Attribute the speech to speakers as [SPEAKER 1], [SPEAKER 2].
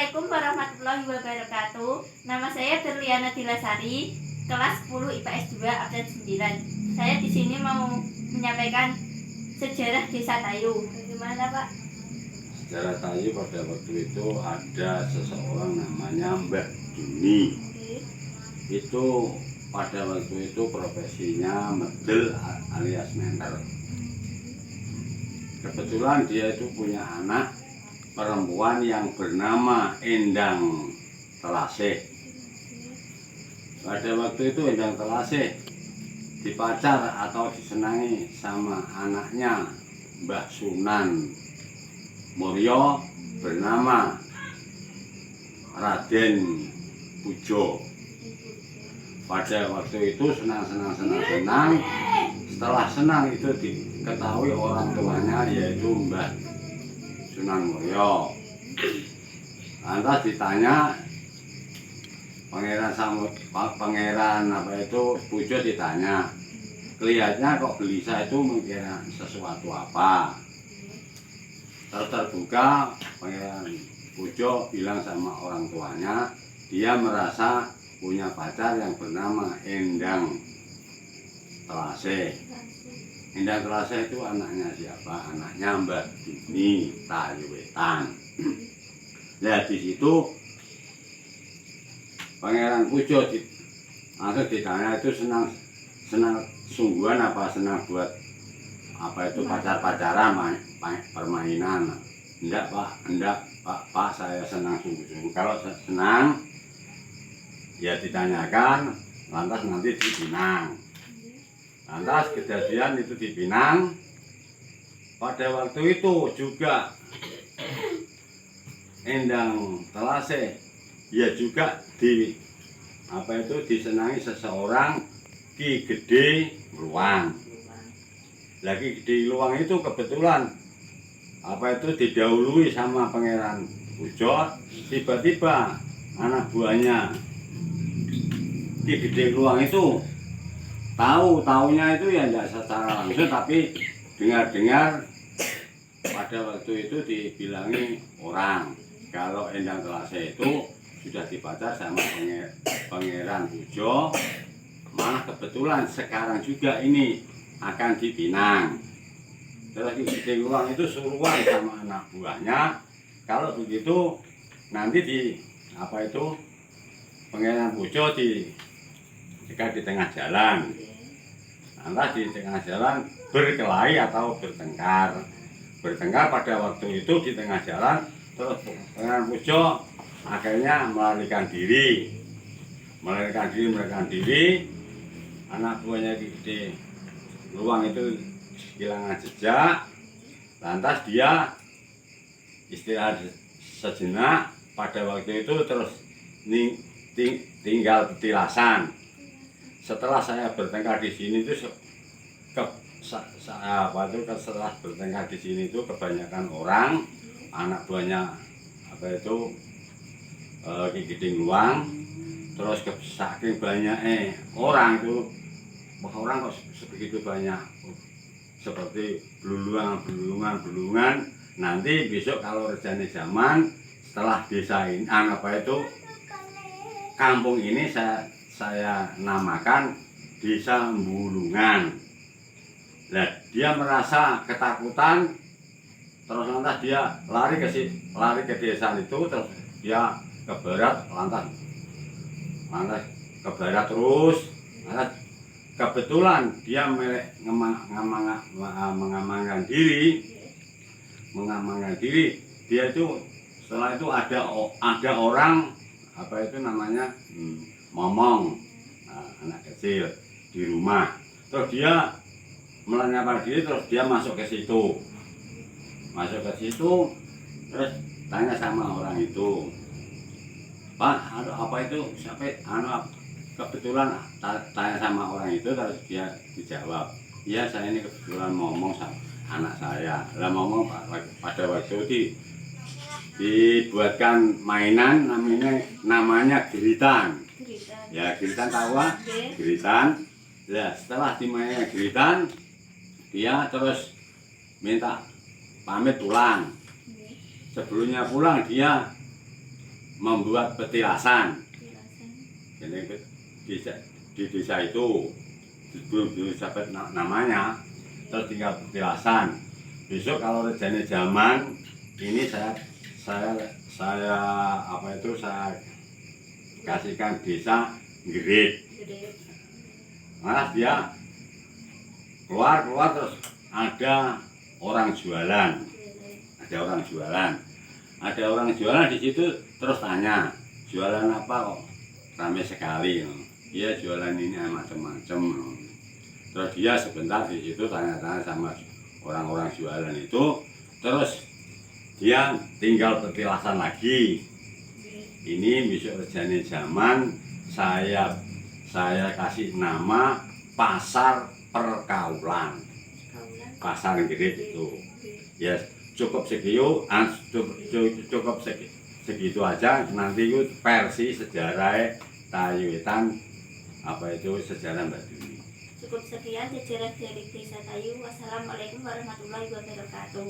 [SPEAKER 1] Assalamualaikum warahmatullahi wabarakatuh. Nama saya Berliana Dilasari, kelas 10 IPS 2 absen 9. Saya di sini mau menyampaikan sejarah Desa Tayu. Bagaimana, Pak?
[SPEAKER 2] Sejarah Tayu pada waktu itu ada seseorang namanya Mbak Dini. Itu pada waktu itu profesinya medel alias menter. Kebetulan dia itu punya anak perempuan yang bernama Endang Telasih. Pada waktu itu Endang Telasih dipacar atau disenangi sama anaknya Mbah Sunan Mulyo bernama Raden Pujo. Pada waktu itu senang. Setelah senang itu diketahui orang tuanya yaitu Mbah Sunan Mulyo. Lantas ditanya Pangeran Pujo ditanya, kelihatannya kok gelisah itu mengira sesuatu apa? Terus terbuka Pangeran Pujo bilang sama orang tuanya, dia merasa punya pacar yang bernama Endang Telasih. Endang Telasih itu anaknya siapa? Anaknya Mbak Dini Tayuwetan. Nah di situ Pangeran Pujo langsung ditanya itu senang sungguhan apa senang buat apa itu pacaran permainan. Enggak pak saya senang sungguh-sungguh. Kalau senang ya ditanyakan, lantas nanti di Pinang. Lantas kejadian itu di Pinang. Pada waktu itu juga Endang Telasih ya juga disenangi seseorang Ki Gede Luang. Lagi Gede Luang itu kebetulan didahului sama Pangeran Pujo. Tiba-tiba anak buahnya Ki Gede Luang itu taunya itu ya tidak secara langsung, tapi dengar pada waktu itu dibilangi orang kalau Endang Telasih itu sudah dipacar sama Pangeran Pujo. Malah kebetulan sekarang juga ini akan di Pinang. Terus Ki Gede Luang itu suruhan sama anak buahnya, kalau begitu nanti Pangeran Pujo jika di tengah jalan. Lantas di tengah jalan berkelahi atau bertengkar pada waktu itu di tengah jalan. Terus Pangeran Pujo akhirnya melarikan diri. Anak buahnya Ki Gede Luang itu kehilangan jejak. Lantas dia istirahat sejenak. Pada waktu itu terus tinggal petilasan. Setelah saya bertengkar di sini itu setelah bertengkar di sini itu kebanyakan orang anak buahnya Ki Gede Luang. Terus saking banyak orang itu, orang kok sebegitu banyak, seperti belulungan. Nanti besok kalau rejane zaman setelah desa ini kampung ini saya namakan Desa Bulungan. Nah, dia merasa ketakutan, terus lantas dia lari ke desa itu, terus dia ke barat, lantas ke barat terus. Lantas kebetulan dia mengamankan diri. Dia itu setelah itu ada orang momong, anak kecil di rumah. Terus dia melenyapkan diri, terus dia masuk ke situ. Terus tanya sama orang itu, Pak, apa itu sampai kebetulan tanya sama orang itu, terus dia dijawab, iya saya ini kebetulan ngomong sama anak saya. Lah ngomong pada waktu itu dibuatkan mainan namanya geritan. Ya geritan tahu lah, geritan. Ya setelah dimainkan geritan, dia terus minta pamit pulang. Sebelumnya pulang dia membuat petilasan.
[SPEAKER 1] Petilasan.
[SPEAKER 2] Jadi di desa itu belum sampai namanya, terus tinggal petilasan. Besok kalau rejane zaman ini saya kasihkan desa Gerit.
[SPEAKER 1] Gede.
[SPEAKER 2] Malah dia keluar terus ada orang jualan. Ada orang jualan di situ, terus tanya, jualan apa kok ramai sekali? Dia jualan ini macam-macam. Terus dia sebentar di situ tanya-tanya sama orang-orang jualan itu, terus dia tinggal petilasan lagi. Ini besok rejane zaman saya kasih nama pasar perkaulan. Pasar Gerit itu. Ya cukup segitu, cukup segitu aja. Nanti itu versi sejarah Tayu-Wetan, sejarah Mbak Duni.
[SPEAKER 1] Cukup sekian sejarah dari Desa Tayu. Wassalamualaikum warahmatullahi wabarakatuh.